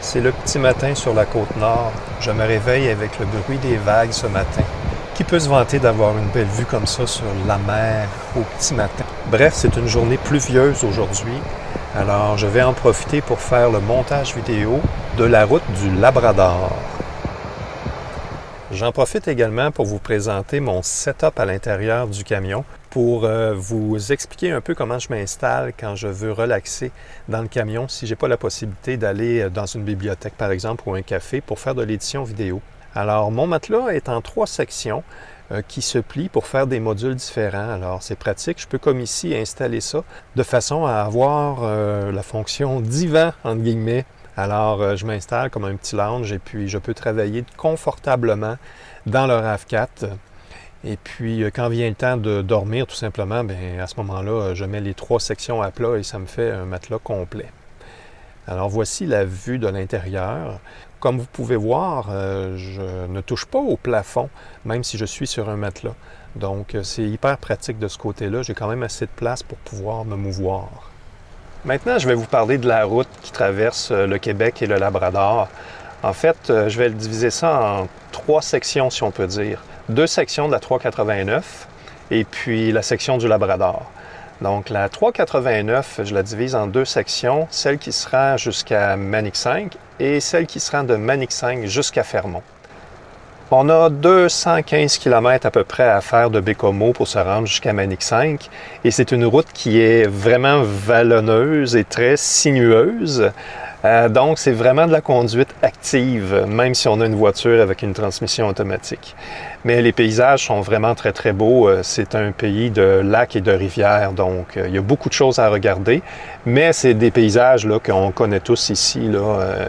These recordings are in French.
C'est le petit matin sur la côte nord. Je me réveille avec le bruit des vagues ce matin. Qui peut se vanter d'avoir une belle vue comme ça sur la mer au petit matin? Bref, c'est une journée pluvieuse aujourd'hui. Alors, je vais en profiter pour faire le montage vidéo de la route du Labrador. J'en profite également pour vous présenter mon setup à l'intérieur du camion pour vous expliquer un peu comment je m'installe quand je veux relaxer dans le camion si je n'ai pas la possibilité d'aller dans une bibliothèque par exemple ou un café pour faire de l'édition vidéo. Alors mon matelas est en 3 sections qui se plient pour faire des modules différents. Alors c'est pratique, je peux comme ici installer ça de façon à avoir la fonction divan entre guillemets. Alors, je m'installe comme un petit lounge et puis je peux travailler confortablement dans le RAV4. Et puis, quand vient le temps de dormir, tout simplement, bien, à ce moment-là, je mets les 3 sections à plat et ça me fait un matelas complet. Alors, voici la vue de l'intérieur. Comme vous pouvez voir, je ne touche pas au plafond, même si je suis sur un matelas. Donc, c'est hyper pratique de ce côté-là. J'ai quand même assez de place pour pouvoir me mouvoir. Maintenant, je vais vous parler de la route qui traverse le Québec et le Labrador. En fait, je vais diviser ça en 3 sections, si on peut dire. 2 sections de la 389 et puis la section du Labrador. Donc, la 389, je la divise en 2 sections, celle qui se rend jusqu'à Manic-5 et celle qui se rend de Manic-5 jusqu'à Fermont. On a 215 km à peu près à faire de Bécomo pour se rendre jusqu'à Manic-5 et c'est une route qui est vraiment vallonneuse et très sinueuse. Donc, c'est vraiment de la conduite active, même si on a une voiture avec une transmission automatique. Mais les paysages sont vraiment très, très beaux. C'est un pays de lacs et de rivières, donc il y a beaucoup de choses à regarder. Mais c'est des paysages là, qu'on connaît tous ici.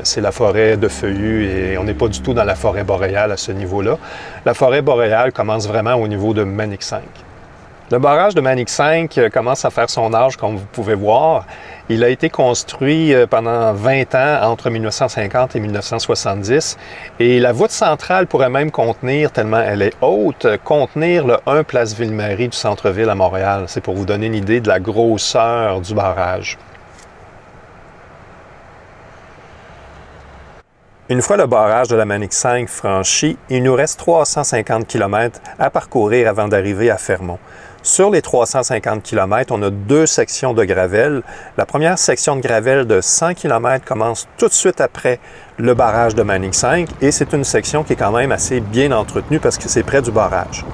C'est la forêt de feuillus et on n'est pas du tout dans la forêt boréale à ce niveau-là. La forêt boréale commence vraiment au niveau de Manic-5. Le barrage de Manic-5 commence à faire son âge, comme vous pouvez voir. Il a été construit pendant 20 ans, entre 1950 et 1970. Et la voûte centrale pourrait même contenir, tellement elle est haute, contenir le 1 Place Ville-Marie du centre-ville à Montréal. C'est pour vous donner une idée de la grosseur du barrage. Une fois le barrage de la Manic-5 franchi, il nous reste 350 km à parcourir avant d'arriver à Fermont. Sur les 350 km, on a 2 sections de gravelle. La première section de gravelle de 100 km commence tout de suite après le barrage de Manic-5 et c'est une section qui est quand même assez bien entretenue parce que c'est près du barrage.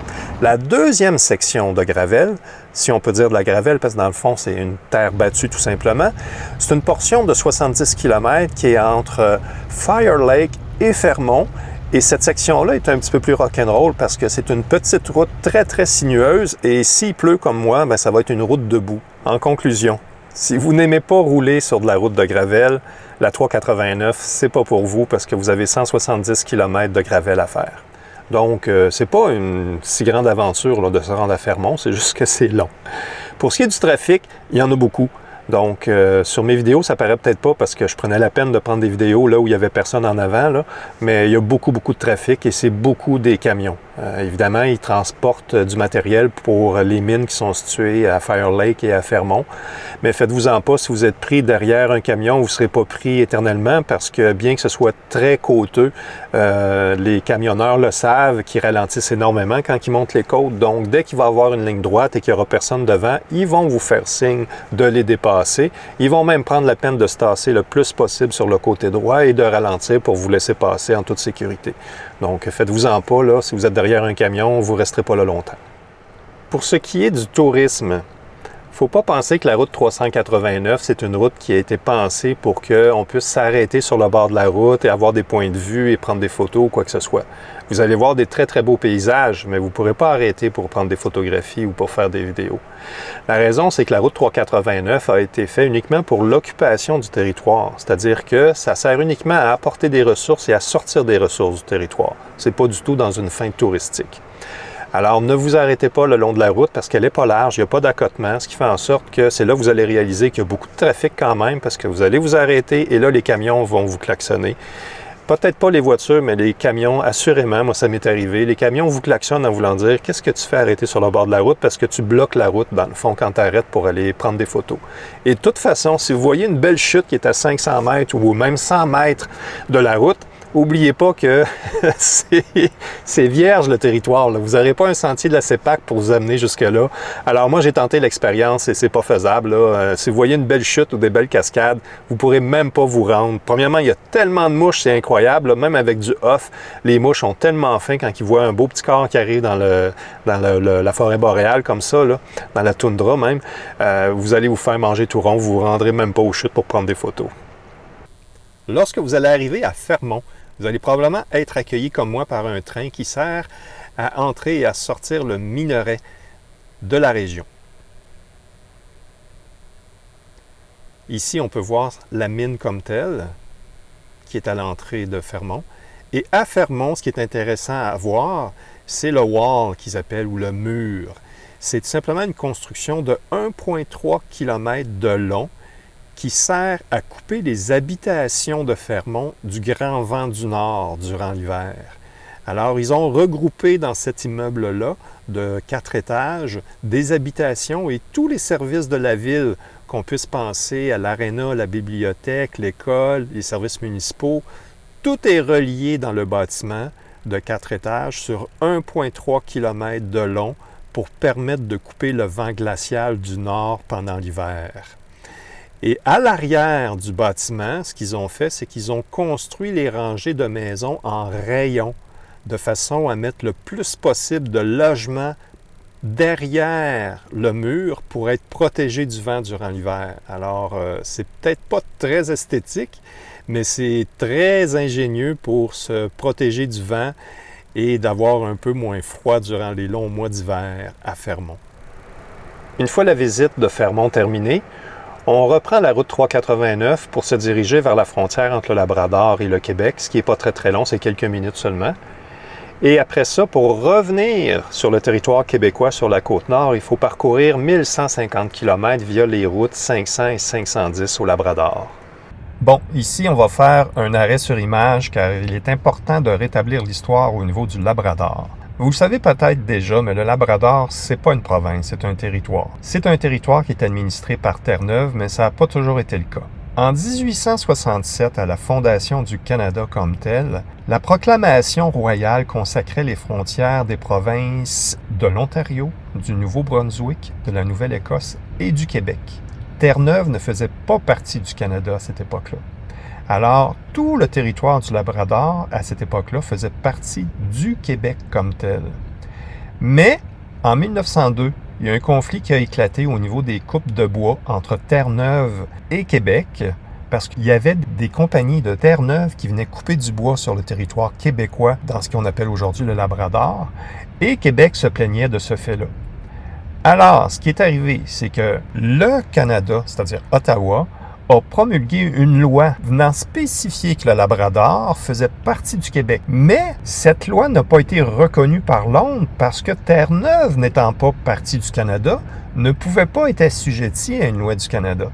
La deuxième section de gravelle, si on peut dire de la gravelle parce que dans le fond c'est une terre battue tout simplement, c'est une portion de 70 km qui est entre Fire Lake et Fermont. Et cette section-là est un petit peu plus rock'n'roll parce que c'est une petite route très, très sinueuse et s'il pleut comme moi, bien, ça va être une route debout. En conclusion, si vous n'aimez pas rouler sur de la route de gravelle, la 389, c'est pas pour vous parce que vous avez 170 km de gravelle à faire. Donc, c'est pas une si grande aventure là, de se rendre à Fermont, c'est juste que c'est long. Pour ce qui est du trafic, il y en a beaucoup. Donc, sur mes vidéos, ça paraît peut-être pas parce que je prenais la peine de prendre des vidéos là où il n'y avait personne en avant, là, mais il y a beaucoup, beaucoup de trafic et c'est beaucoup des camions. Évidemment, ils transportent du matériel pour les mines qui sont situées à Fire Lake et à Fermont. Mais faites-vous-en pas, si vous êtes pris derrière un camion, vous ne serez pas pris éternellement parce que bien que ce soit très côteux, les camionneurs le savent, qu'ils ralentissent énormément quand ils montent les côtes. Donc, dès qu'il va y avoir une ligne droite et qu'il n'y aura personne devant, ils vont vous faire signe de les dépasser. Ils vont même prendre la peine de se tasser le plus possible sur le côté droit et de ralentir pour vous laisser passer en toute sécurité. Donc, faites-vous-en pas, là, si vous êtes derrière un camion, vous ne resterez pas là longtemps. Pour ce qui est du tourisme, il ne faut pas penser que la route 389, c'est une route qui a été pensée pour qu'on puisse s'arrêter sur le bord de la route et avoir des points de vue et prendre des photos ou quoi que ce soit. Vous allez voir des très, très beaux paysages, mais vous ne pourrez pas arrêter pour prendre des photographies ou pour faire des vidéos. La raison, c'est que la route 389 a été faite uniquement pour l'occupation du territoire, c'est-à-dire que ça sert uniquement à apporter des ressources et à sortir des ressources du territoire. Ce n'est pas du tout dans une fin touristique. Alors, ne vous arrêtez pas le long de la route parce qu'elle n'est pas large, il n'y a pas d'accotement, ce qui fait en sorte que c'est là que vous allez réaliser qu'il y a beaucoup de trafic quand même parce que vous allez vous arrêter et là, les camions vont vous klaxonner. Peut-être pas les voitures, mais les camions, assurément, moi ça m'est arrivé. Les camions vous klaxonnent en voulant dire « Qu'est-ce que tu fais arrêter sur le bord de la route? » Parce que tu bloques la route, dans le fond, quand tu arrêtes pour aller prendre des photos. Et de toute façon, si vous voyez une belle chute qui est à 500 mètres ou même 100 mètres de la route, n'oubliez pas que c'est vierge le territoire. Là. Vous n'aurez pas un sentier de la CEPAC pour vous amener jusque-là. Alors moi, j'ai tenté l'expérience et c'est pas faisable. Là. Si vous voyez une belle chute ou des belles cascades, vous ne pourrez même pas vous rendre. Premièrement, il y a tellement de mouches, c'est incroyable. Là. Même avec du off, les mouches ont tellement faim quand ils voient un beau petit corps qui arrive dans la forêt boréale comme ça, là, dans la toundra même. Vous allez vous faire manger tout rond. Vous ne vous rendrez même pas aux chutes pour prendre des photos. Lorsque vous allez arriver à Fermont, vous allez probablement être accueilli comme moi par un train qui sert à entrer et à sortir le minerai de la région. Ici, on peut voir la mine comme telle, qui est à l'entrée de Fermont. Et à Fermont, ce qui est intéressant à voir, c'est le wall qu'ils appellent, ou le mur. C'est tout simplement une construction de 1,3 km de long, qui sert à couper les habitations de Fermont du grand vent du nord durant l'hiver. Alors, ils ont regroupé dans cet immeuble-là, de 4 étages, des habitations et tous les services de la ville, qu'on puisse penser à l'aréna, la bibliothèque, l'école, les services municipaux. Tout est relié dans le bâtiment de 4 étages sur 1,3 km de long pour permettre de couper le vent glacial du nord pendant l'hiver. Et à l'arrière du bâtiment, ce qu'ils ont fait, c'est qu'ils ont construit les rangées de maisons en rayons, de façon à mettre le plus possible de logements derrière le mur pour être protégés du vent durant l'hiver. Alors, c'est peut-être pas très esthétique, mais c'est très ingénieux pour se protéger du vent et d'avoir un peu moins froid durant les longs mois d'hiver à Fermont. Une fois la visite de Fermont terminée, on reprend la route 389 pour se diriger vers la frontière entre le Labrador et le Québec, ce qui n'est pas très très long, c'est quelques minutes seulement. Et après ça, pour revenir sur le territoire québécois sur la Côte-Nord, il faut parcourir 1150 km via les routes 500 et 510 au Labrador. Bon, ici, on va faire un arrêt sur image car il est important de rétablir l'histoire au niveau du Labrador. Vous le savez peut-être déjà, mais le Labrador, c'est pas une province, c'est un territoire. C'est un territoire qui est administré par Terre-Neuve, mais ça n'a pas toujours été le cas. En 1867, à la fondation du Canada comme tel, la proclamation royale consacrait les frontières des provinces de l'Ontario, du Nouveau-Brunswick, de la Nouvelle-Écosse et du Québec. Terre-Neuve ne faisait pas partie du Canada à cette époque-là. Alors, tout le territoire du Labrador, à cette époque-là, faisait partie du Québec comme tel. Mais, en 1902, il y a un conflit qui a éclaté au niveau des coupes de bois entre Terre-Neuve et Québec, parce qu'il y avait des compagnies de Terre-Neuve qui venaient couper du bois sur le territoire québécois, dans ce qu'on appelle aujourd'hui le Labrador, et Québec se plaignait de ce fait-là. Alors, ce qui est arrivé, c'est que le Canada, c'est-à-dire Ottawa, a promulgué une loi venant spécifier que le Labrador faisait partie du Québec. Mais cette loi n'a pas été reconnue par Londres parce que Terre-Neuve, n'étant pas partie du Canada, ne pouvait pas être assujettie à une loi du Canada.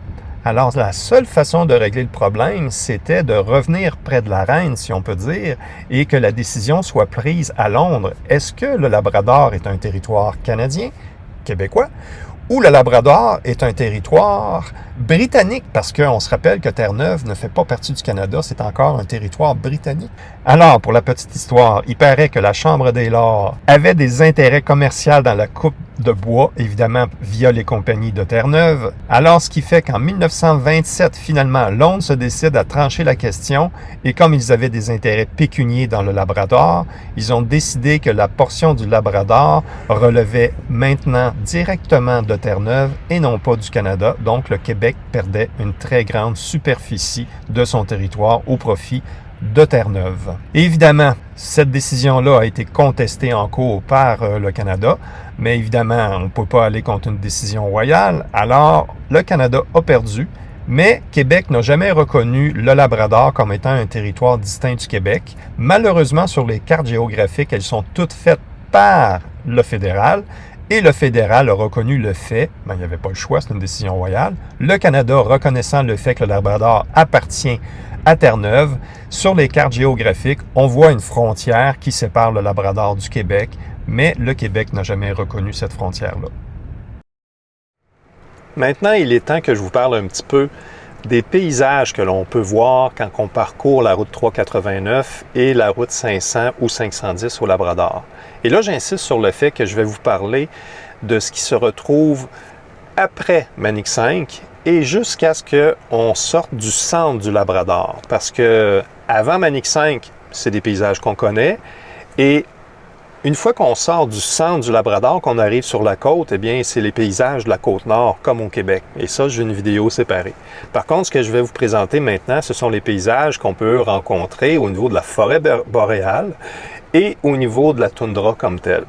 Alors, la seule façon de régler le problème, c'était de revenir près de la reine, si on peut dire, et que la décision soit prise à Londres. Est-ce que le Labrador est un territoire canadien, québécois, ou le Labrador est un territoire britannique, parce qu'on se rappelle que Terre-Neuve ne fait pas partie du Canada, c'est encore un territoire britannique. Alors, pour la petite histoire, il paraît que la Chambre des Lords avait des intérêts commerciaux dans la coupe de bois, évidemment via les compagnies de Terre-Neuve. Alors, ce qui fait qu'en 1927, finalement, Londres se décide à trancher la question, et comme ils avaient des intérêts pécuniaires dans le Labrador, ils ont décidé que la portion du Labrador relevait maintenant directement de Terre-Neuve et non pas du Canada. Donc, le Québec perdait une très grande superficie de son territoire au profit de Terre-Neuve. Évidemment, cette décision-là a été contestée en cours par le Canada, mais évidemment, on ne peut pas aller contre une décision royale. Alors, le Canada a perdu, mais Québec n'a jamais reconnu le Labrador comme étant un territoire distinct du Québec. Malheureusement, sur les cartes géographiques, elles sont toutes faites par le fédéral, et le fédéral a reconnu le fait, il n'y avait pas le choix, c'est une décision royale, le Canada reconnaissant le fait que le Labrador appartient à Terre-Neuve. Sur les cartes géographiques, on voit une frontière qui sépare le Labrador du Québec, mais le Québec n'a jamais reconnu cette frontière-là. Maintenant, il est temps que je vous parle un petit peu des paysages que l'on peut voir quand on parcourt la route 389 et la route 500 ou 510 au Labrador. Et là, j'insiste sur le fait que je vais vous parler de ce qui se retrouve après Manic 5 et jusqu'à ce qu'on sorte du centre du Labrador. Parce que avant Manic 5, c'est des paysages qu'on connaît. Et une fois qu'on sort du centre du Labrador, qu'on arrive sur la côte, eh bien, c'est les paysages de la côte nord, comme au Québec. Et ça, j'ai une vidéo séparée. Par contre, ce que je vais vous présenter maintenant, ce sont les paysages qu'on peut rencontrer au niveau de la forêt boréale et au niveau de la toundra comme telle.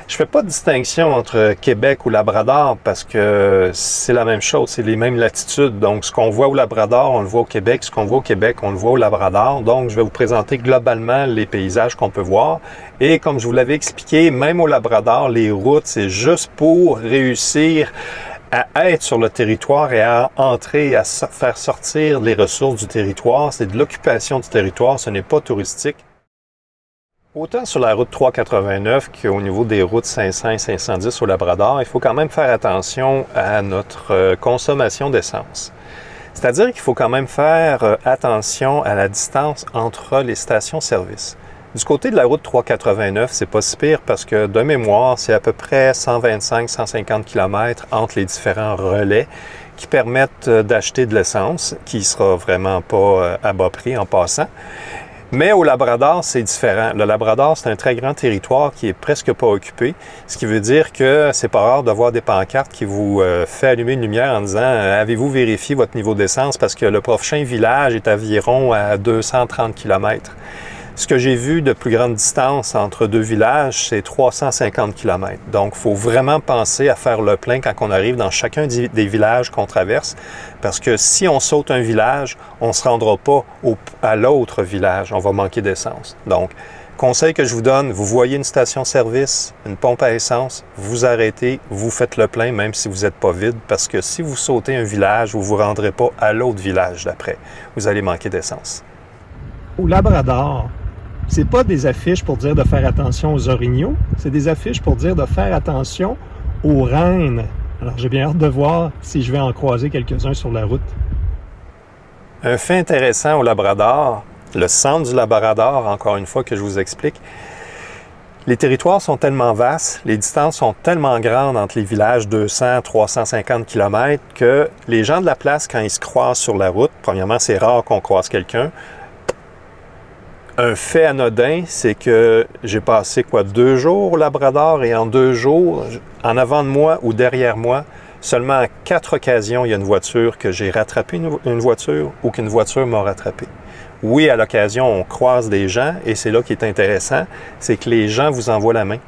Je ne fais pas de distinction entre Québec ou Labrador parce que c'est la même chose, c'est les mêmes latitudes. Donc, ce qu'on voit au Labrador, on le voit au Québec. Ce qu'on voit au Québec, on le voit au Labrador. Donc, je vais vous présenter globalement les paysages qu'on peut voir. Et comme je vous l'avais expliqué, même au Labrador, les routes, c'est juste pour réussir à être sur le territoire et à entrer, à faire sortir les ressources du territoire. C'est de l'occupation du territoire, ce n'est pas touristique. Autant sur la route 389 qu'au niveau des routes 500 et 510 au Labrador, il faut quand même faire attention à notre consommation d'essence. C'est-à-dire qu'il faut quand même faire attention à la distance entre les stations-service. Du côté de la route 389, c'est pas si pire parce que de mémoire, c'est à peu près 125-150 km entre les différents relais qui permettent d'acheter de l'essence, qui sera vraiment pas à bas prix en passant. Mais au Labrador, c'est différent. Le Labrador, c'est un très grand territoire qui est presque pas occupé, ce qui veut dire que c'est pas rare de voir des pancartes qui vous fait allumer une lumière en disant « Avez-vous vérifié votre niveau d'essence? » parce que le prochain village est environ à 230 km. Ce que j'ai vu de plus grande distance entre deux villages, c'est 350 km. Donc, il faut vraiment penser à faire le plein quand on arrive dans chacun des villages qu'on traverse, parce que si on saute un village, on ne se rendra pas à l'autre village, on va manquer d'essence. Donc, conseil que je vous donne, vous voyez une station-service, une pompe à essence, vous arrêtez, vous faites le plein, même si vous n'êtes pas vide, parce que si vous sautez un village, vous ne vous rendrez pas à l'autre village d'après. Vous allez manquer d'essence. Au Labrador, c'est pas des affiches pour dire de faire attention aux orignaux, c'est des affiches pour dire de faire attention aux rennes. Alors, j'ai bien hâte de voir si je vais en croiser quelques-uns sur la route. Un fait intéressant au Labrador, le centre du Labrador, encore une fois que je vous explique, les territoires sont tellement vastes, les distances sont tellement grandes entre les villages 200-350 km que les gens de la place, quand ils se croisent sur la route, premièrement, c'est rare qu'on croise quelqu'un. Un fait anodin, c'est que j'ai passé 2 jours au Labrador et en 2 jours, en avant de moi ou derrière moi, seulement à 4 occasions, il y a une voiture que j'ai rattrapé une voiture ou qu'une voiture m'a rattrapé. Oui, à l'occasion, on croise des gens et c'est là qui est intéressant, c'est que les gens vous envoient la main.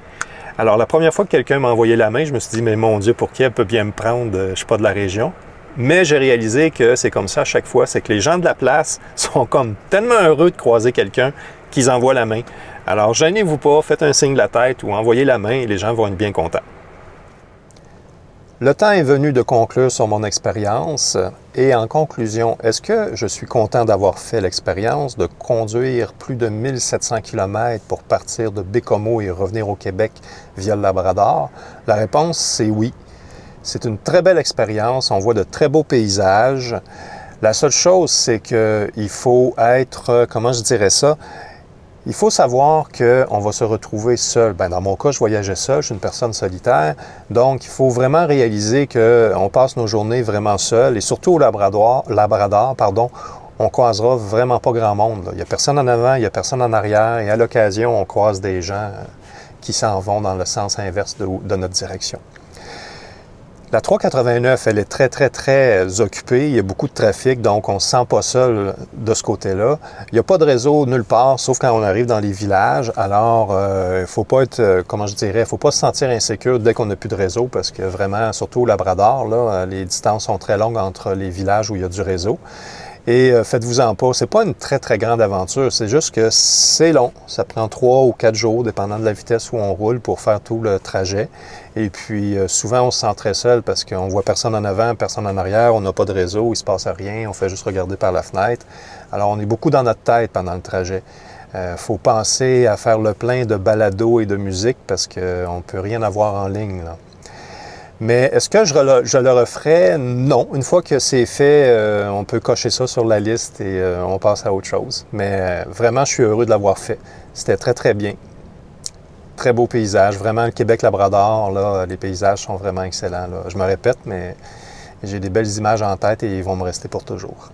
Alors, la première fois que quelqu'un m'a envoyé la main, je me suis dit, mais mon Dieu, pour qui elle peut bien me prendre? Je ne suis pas de la région. Mais j'ai réalisé que c'est comme ça à chaque fois, c'est que les gens de la place sont comme tellement heureux de croiser quelqu'un qu'ils envoient la main. Alors, gênez-vous pas, faites un signe de la tête ou envoyez la main et les gens vont être bien contents. Le temps est venu de conclure sur mon expérience et en conclusion, est-ce que je suis content d'avoir fait l'expérience de conduire plus de 1700 km pour partir de Bécomo et revenir au Québec via le Labrador? La réponse, c'est oui. C'est une très belle expérience, on voit de très beaux paysages. La seule chose, c'est qu'il faut être, comment je dirais ça, il faut savoir qu'on va se retrouver seul. Dans mon cas, je voyageais seul, je suis une personne solitaire, donc il faut vraiment réaliser qu'on passe nos journées vraiment seuls et surtout au Labrador, on croisera vraiment pas grand monde. Il n'y a personne en avant, il n'y a personne en arrière et à l'occasion, on croise des gens qui s'en vont dans le sens inverse de notre direction. La 389, elle est très, très, très occupée. Il y a beaucoup de trafic, donc on ne se sent pas seul de ce côté-là. Il n'y a pas de réseau nulle part, sauf quand on arrive dans les villages. Alors, il ne faut pas être, comment je dirais, il ne faut pas se sentir insécure dès qu'on n'a plus de réseau, parce que vraiment, surtout au Labrador, là, les distances sont très longues entre les villages où il y a du réseau. Et faites-vous-en pas, c'est pas une très, très grande aventure, c'est juste que c'est long. Ça prend 3 ou 4 jours, dépendant de la vitesse où on roule, pour faire tout le trajet. Et puis, souvent, on se sent très seul parce qu'on voit personne en avant, personne en arrière, on n'a pas de réseau, il se passe rien, on fait juste regarder par la fenêtre. Alors, on est beaucoup dans notre tête pendant le trajet. Il faut penser à faire le plein de balados et de musique parce qu'on ne peut rien avoir en ligne, là. Mais est-ce que je le referais? Non. Une fois que c'est fait, on peut cocher ça sur la liste et on passe à autre chose. Mais vraiment, je suis heureux de l'avoir fait. C'était très, très bien. Très beau paysage. Vraiment, le Québec-Labrador, là, les paysages sont vraiment excellents, là. Je me répète, mais j'ai des belles images en tête et ils vont me rester pour toujours.